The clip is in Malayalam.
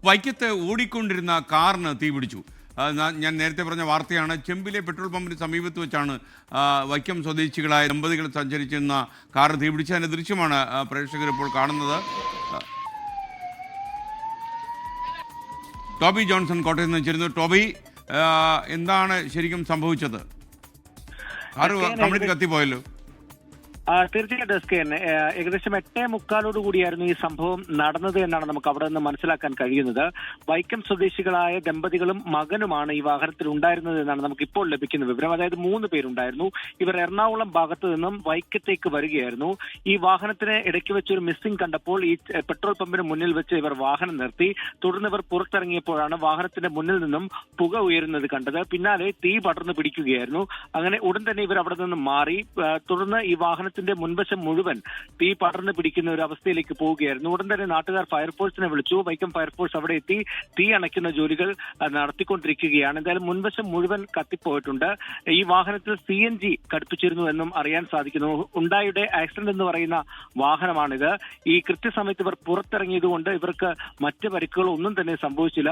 വൈക്കത്ത് ഓടിക്കൊണ്ടിരുന്ന കാറിന് തീപിടിച്ചു. ഞാൻ നേരത്തെ പറഞ്ഞ വാർത്തയാണ്. ചെമ്പിലെ പെട്രോൾ പമ്പിന് സമീപത്ത് വെച്ചാണ് വൈക്കം സ്വദേശികളായ ദമ്പതികൾ സഞ്ചരിച്ചിരുന്ന കാറിന് തീപിടിച്ച അതിൻ്റെ ദൃശ്യമാണ് പ്രേക്ഷകർ ഇപ്പോൾ കാണുന്നത്. ടോബി ജോൺസൺ കോട്ടയത്ത് നിന്ന് ചേരുന്നു. ടോബി, എന്താണ് ശരിക്കും സംഭവിച്ചത്? കാറ് കംപ്ലീറ്റ് കത്തിപ്പോയല്ലോ. തീർച്ചയായിട്ടും എസ്കെൻ, ഏകദേശം 8:45 കൂടിയായിരുന്നു ഈ സംഭവം നടന്നത് എന്നാണ് നമുക്ക് അവിടെ നിന്ന് മനസ്സിലാക്കാൻ കഴിയുന്നത്. വൈക്കം സ്വദേശികളായ ദമ്പതികളും മകനുമാണ് ഈ വാഹനത്തിൽ ഉണ്ടായിരുന്നത് എന്നാണ് നമുക്ക് ഇപ്പോൾ ലഭിക്കുന്ന വിവരം. അതായത് 3 പേരുണ്ടായിരുന്നു. ഇവർ എറണാകുളം ഭാഗത്ത് നിന്നും വൈക്കത്തേക്ക് വരികയായിരുന്നു. ഈ വാഹനത്തിന് ഇടയ്ക്ക് വെച്ചൊരു മിസ്സിംഗ് കണ്ടപ്പോൾ ഈ പെട്രോൾ പമ്പിന് മുന്നിൽ വെച്ച് ഇവർ വാഹനം നിർത്തി. തുടർന്ന് ഇവർ പുറത്തിറങ്ങിയപ്പോഴാണ് വാഹനത്തിന്റെ മുന്നിൽ നിന്നും പുക ഉയരുന്നത് കണ്ടത്. പിന്നാലെ തീ പടർന്നു പിടിക്കുകയായിരുന്നു. അങ്ങനെ ഉടൻ തന്നെ ഇവർ അവിടെ നിന്നും മാറി. തുടർന്ന് ഈ വാഹനത്തിന്റെ മുൻവശം മുഴുവൻ തീ പടർന്നു പിടിക്കുന്ന ഒരു അവസ്ഥയിലേക്ക് പോവുകയായിരുന്നു. ഉടൻ തന്നെ നാട്ടുകാർ ഫയർഫോഴ്സിനെ വിളിച്ചു. വൈക്കം ഫയർഫോഴ്സ് അവിടെ എത്തി തീ അണയ്ക്കുന്ന ജോലികൾ നടത്തിക്കൊണ്ടിരിക്കുകയാണ്. എന്തായാലും മുൻവശം മുഴുവൻ കത്തിപ്പോയിട്ടുണ്ട്. ഈ വാഹനത്തിൽ CNG ഘടിപ്പിച്ചിരുന്നു എന്നും അറിയാൻ സാധിക്കുന്നു. ഉണ്ടായുടെ ആക്സിഡന്റ് എന്ന് പറയുന്ന വാഹനമാണിത്. ഈ കൃത്യസമയത്ത് ഇവർ പുറത്തിറങ്ങിയതുകൊണ്ട് ഇവർക്ക് മറ്റ് പരിക്കുകളൊന്നും തന്നെ സംഭവിച്ചില്ല.